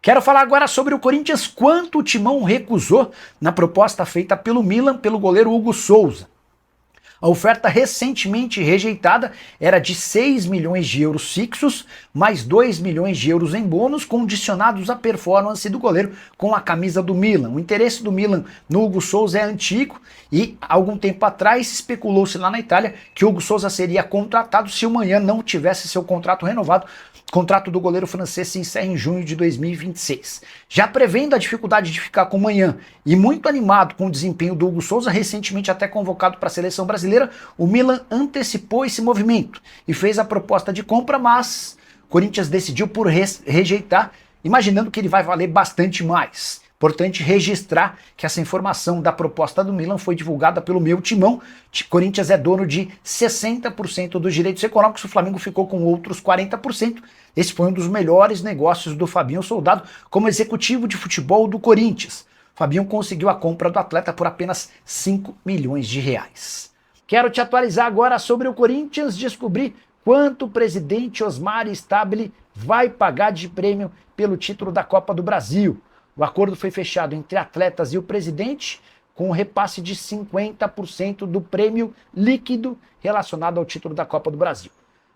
Quero falar agora sobre o Corinthians, quanto o Timão recusou na proposta feita pelo Milan pelo goleiro Hugo Souza. A oferta recentemente rejeitada era de 6 milhões de euros fixos, mais 2 milhões de euros em bônus, condicionados à performance do goleiro com a camisa do Milan. O interesse do Milan no Hugo Souza é antigo e, algum tempo atrás, especulou-se lá na Itália que o Hugo Souza seria contratado se o Manhã não tivesse seu contrato renovado. O contrato do goleiro francês se encerra em junho de 2026. Já prevendo a dificuldade de ficar com o Manhã e muito animado com o desempenho do Hugo Souza, recentemente até convocado para a seleção brasileira, o Milan antecipou esse movimento e fez a proposta de compra, mas o Corinthians decidiu por rejeitar, imaginando que ele vai valer bastante mais. Importante registrar que essa informação da proposta do Milan foi divulgada pelo meu Timão. Corinthians é dono de 60% dos direitos econômicos, o Flamengo ficou com outros 40%. Esse foi um dos melhores negócios do Fabinho Soldado como executivo de futebol do Corinthians. Fabinho conseguiu a compra do atleta por apenas 5 milhões de reais. Quero te atualizar agora sobre o Corinthians, descobrir quanto o presidente Osmar Stabile vai pagar de prêmio pelo título da Copa do Brasil. O acordo foi fechado entre atletas e o presidente, com um repasse de 50% do prêmio líquido relacionado ao título da Copa do Brasil.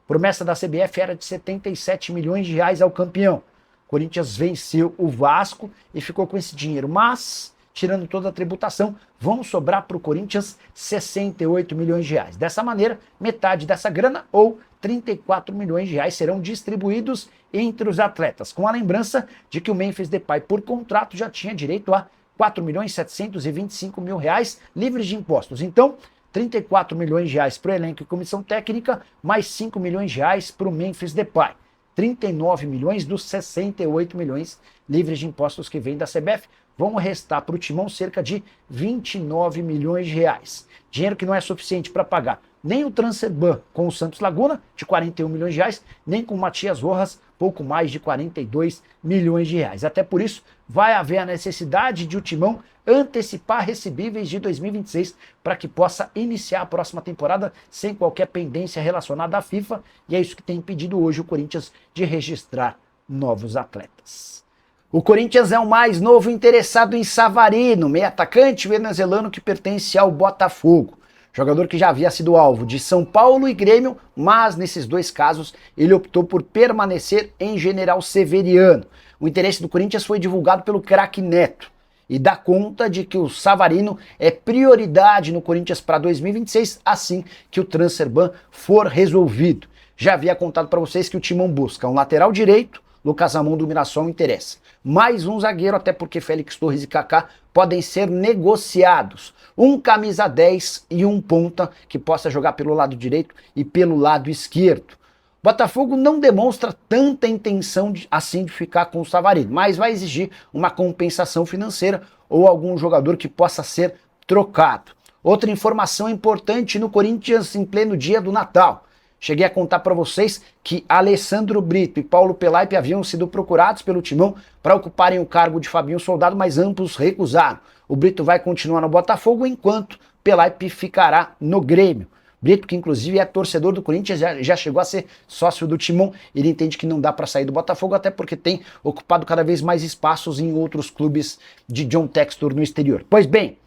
A promessa da CBF era de 77 milhões de reais ao campeão. O Corinthians venceu o Vasco e ficou com esse dinheiro, mas, tirando toda a tributação, vão sobrar para o Corinthians 68 milhões de reais. Dessa maneira, metade dessa grana, ou 34 milhões de reais, serão distribuídos entre os atletas, com a lembrança de que o Memphis Depay, por contrato, já tinha direito a 4.725.000 reais livres de impostos. Então, 34 milhões de reais para o elenco e comissão técnica, mais 5 milhões de reais para o Memphis Depay. 39 milhões dos 68 milhões livres de impostos que vem da CBF, vão restar para o Timão cerca de 29 milhões de reais. Dinheiro que não é suficiente para pagar nem o transfer com o Santos Laguna, de 41 milhões de reais, nem com o Matias Rojas, pouco mais de 42 milhões de reais. Até por isso, vai haver a necessidade de o Timão antecipar recebíveis de 2026 para que possa iniciar a próxima temporada sem qualquer pendência relacionada à FIFA, e é isso que tem impedido hoje o Corinthians de registrar novos atletas. O Corinthians é o mais novo interessado em Savarino, meio atacante venezuelano que pertence ao Botafogo. Jogador que já havia sido alvo de São Paulo e Grêmio, mas nesses dois casos ele optou por permanecer em General Severiano. O interesse do Corinthians foi divulgado pelo craque Neto e dá conta de que o Savarino é prioridade no Corinthians para 2026, assim que o transfer ban for resolvido. Já havia contado para vocês que o Timão busca um lateral direito, Lucas Ramon do Mirassol interessa. Mais um zagueiro, até porque Félix Torres e Kaká podem ser negociados. Um camisa 10 e um ponta que possa jogar pelo lado direito e pelo lado esquerdo. Botafogo não demonstra tanta intenção assim de ficar com o Savarino, mas vai exigir uma compensação financeira ou algum jogador que possa ser trocado. Outra informação importante no Corinthians em pleno dia do Natal. Cheguei a contar para vocês que Alessandro Brito e Paulo Pelaipe haviam sido procurados pelo Timão para ocuparem o cargo de Fabinho Soldado, mas ambos recusaram. O Brito vai continuar no Botafogo, enquanto Pelaipe ficará no Grêmio. Brito, que inclusive é torcedor do Corinthians, já chegou a ser sócio do Timão. Ele entende que não dá para sair do Botafogo, até porque tem ocupado cada vez mais espaços em outros clubes de John Textor no exterior. Pois bem,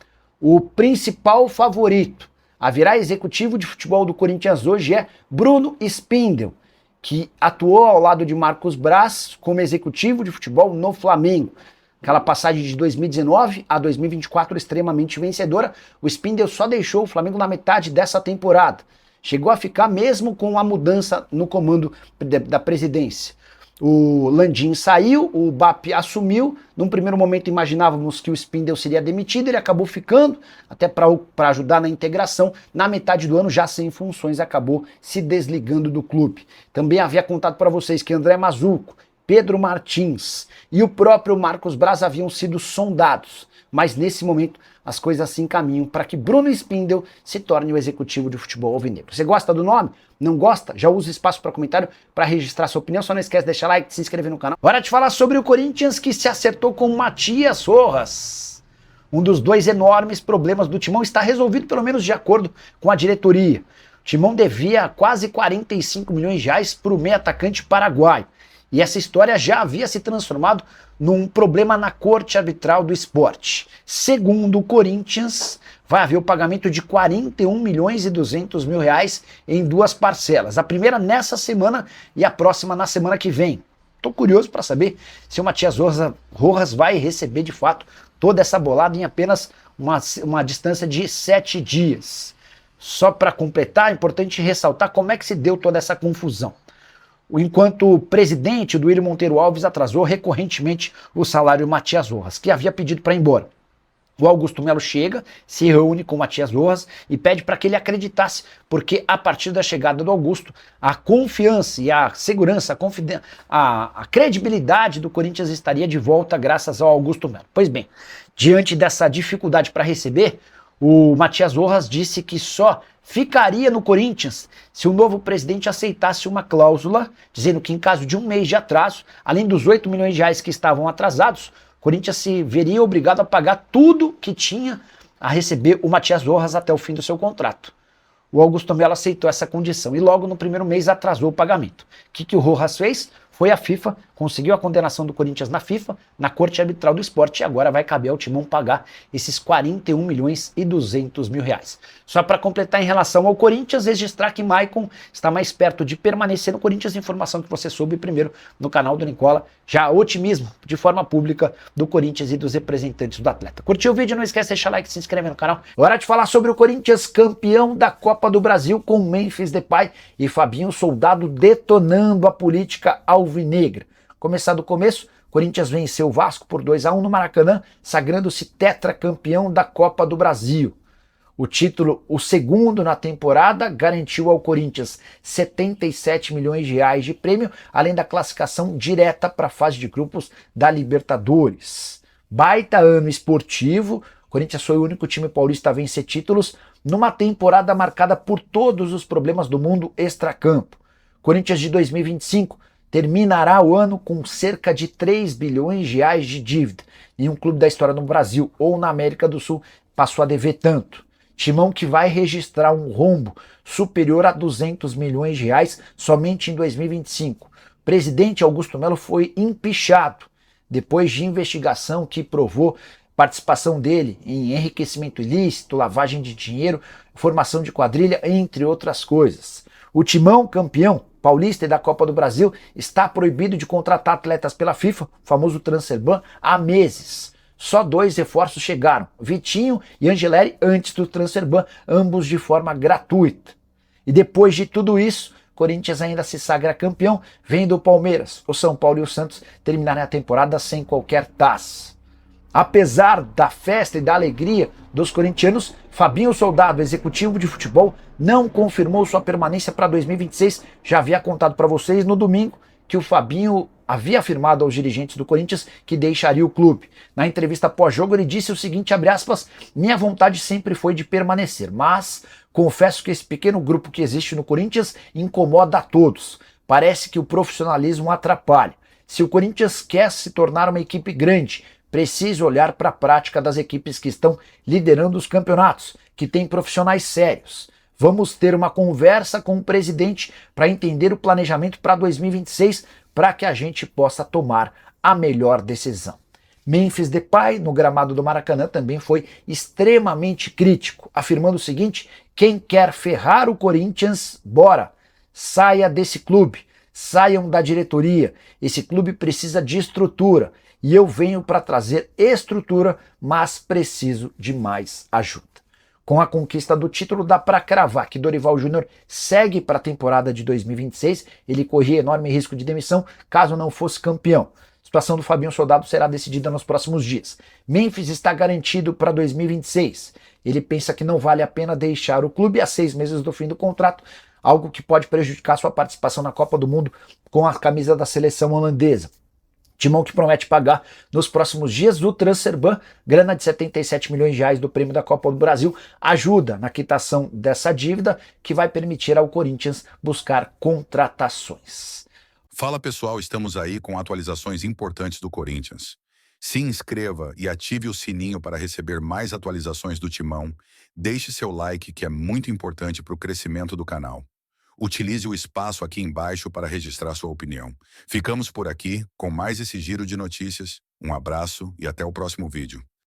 o principal favorito a virar executivo de futebol do Corinthians hoje é Bruno Spindel, que atuou ao lado de Marcos Braz como executivo de futebol no Flamengo. Aquela passagem de 2019 a 2024 extremamente vencedora, o Spindel só deixou o Flamengo na metade dessa temporada. Chegou a ficar mesmo com a mudança no comando da presidência. O Landim saiu, o BAP assumiu. Num primeiro momento imaginávamos que o Spindel seria demitido, ele acabou ficando, até para ajudar na integração. Na metade do ano, já sem funções, acabou se desligando do clube. Também havia contado para vocês que André Mazuco, Pedro Martins e o próprio Marcos Braz haviam sido sondados. Mas nesse momento as coisas se encaminham para que Bruno Spindel se torne o executivo de futebol alvinegro. Você gosta do nome? Não gosta? Já usa o espaço para comentário para registrar sua opinião. Só não esquece de deixar like, se inscrever no canal. Hora de falar sobre o Corinthians que se acertou com Matias Rojas. Um dos dois enormes problemas do Timão está resolvido, pelo menos de acordo com a diretoria. O Timão devia quase 45 milhões de reais para o meio atacante paraguaio. E essa história já havia se transformado num problema na corte arbitral do esporte. Segundo o Corinthians, vai haver o pagamento de 41 milhões e 200 mil reais em duas parcelas. A primeira nessa semana e a próxima na semana que vem. Estou curioso para saber se o Matias Rojas vai receber de fato toda essa bolada em apenas uma distância de 7 dias. Só para completar, é importante ressaltar como é que se deu toda essa confusão. Enquanto o presidente do Willian Monteiro Alves atrasou recorrentemente o salário do Matias Rojas, que havia pedido para ir embora. O Augusto Melo chega, se reúne com o Matias Rojas e pede para que ele acreditasse, porque a partir da chegada do Augusto, a confiança e a segurança, a credibilidade do Corinthians estaria de volta graças ao Augusto Melo. Pois bem, diante dessa dificuldade para receber, o Matias Rojas disse que só ficaria no Corinthians se o novo presidente aceitasse uma cláusula dizendo que em caso de um mês de atraso, além dos 8 milhões de reais que estavam atrasados, o Corinthians se veria obrigado a pagar tudo que tinha a receber o Matias Rojas até o fim do seu contrato. O Augusto Melo aceitou essa condição e logo no primeiro mês atrasou o pagamento. O que o Rojas fez? Foi a FIFA, conseguiu a condenação do Corinthians na FIFA, na Corte Arbitral do Esporte, e agora vai caber ao Timão pagar esses 41 milhões e 200 mil reais. Só para completar em relação ao Corinthians, registrar que Maicon está mais perto de permanecer no Corinthians, informação que você soube primeiro no canal do Nicola, já otimismo de forma pública do Corinthians e dos representantes do atleta. Curtiu o vídeo? Não esquece de deixar like e se inscrever no canal. Hora de falar sobre o Corinthians campeão da Copa do Brasil com Memphis Depay e Fabinho Soldado detonando a política alvinegra. Começar do começo, Corinthians venceu o Vasco por 2-1 no Maracanã, sagrando-se tetracampeão da Copa do Brasil. O título, o segundo na temporada, garantiu ao Corinthians 77 milhões de reais de prêmio, além da classificação direta para a fase de grupos da Libertadores. Baita ano esportivo, o Corinthians foi o único time paulista a vencer títulos numa temporada marcada por todos os problemas do mundo extracampo. Corinthians de 2025 terminará o ano com cerca de 3 bilhões de reais de dívida. Nenhum clube da história no Brasil ou na América do Sul passou a dever tanto. Timão que vai registrar um rombo superior a 200 milhões de reais somente em 2025. O presidente Augusto Melo foi empichado depois de investigação que provou participação dele em enriquecimento ilícito, lavagem de dinheiro, formação de quadrilha, entre outras coisas. O Timão, campeão paulista e da Copa do Brasil, está proibido de contratar atletas pela FIFA, o famoso transfer ban, há meses. Só 2 reforços chegaram, Vitinho e Angeleri, antes do transfer ban, ambos de forma gratuita. E depois de tudo isso, Corinthians ainda se sagra campeão, vendo o Palmeiras, o São Paulo e o Santos terminarem a temporada sem qualquer taça. Apesar da festa e da alegria dos corintianos, Fabinho Soldado, executivo de futebol, não confirmou sua permanência para 2026. Já havia contado para vocês no domingo que o Fabinho havia afirmado aos dirigentes do Corinthians que deixaria o clube. Na entrevista pós-jogo ele disse o seguinte, abre aspas, minha vontade sempre foi de permanecer, mas confesso que esse pequeno grupo que existe no Corinthians incomoda a todos. Parece que o profissionalismo atrapalha. Se o Corinthians quer se tornar uma equipe grande, precisa olhar para a prática das equipes que estão liderando os campeonatos, que têm profissionais sérios. Vamos ter uma conversa com o presidente para entender o planejamento para 2026, para que a gente possa tomar a melhor decisão. Memphis Depay, no gramado do Maracanã, também foi extremamente crítico, afirmando o seguinte, quem quer ferrar o Corinthians, bora, saia desse clube, saiam da diretoria, esse clube precisa de estrutura, e eu venho para trazer estrutura, mas preciso de mais ajuda. Com a conquista do título, dá para cravar que Dorival Júnior segue para a temporada de 2026, ele corria enorme risco de demissão caso não fosse campeão. A situação do Fabinho Soldado será decidida nos próximos dias. Memphis está garantido para 2026. Ele pensa que não vale a pena deixar o clube a 6 meses do fim do contrato, algo que pode prejudicar sua participação na Copa do Mundo com a camisa da seleção holandesa. Timão que promete pagar nos próximos dias o transfer ban, grana de 77 milhões de reais do prêmio da Copa do Brasil, ajuda na quitação dessa dívida que vai permitir ao Corinthians buscar contratações. Fala pessoal, estamos aí com atualizações importantes do Corinthians. Se inscreva e ative o sininho para receber mais atualizações do Timão. Deixe seu like que é muito importante para o crescimento do canal. Utilize o espaço aqui embaixo para registrar sua opinião. Ficamos por aqui com mais esse giro de notícias. Um abraço e até o próximo vídeo.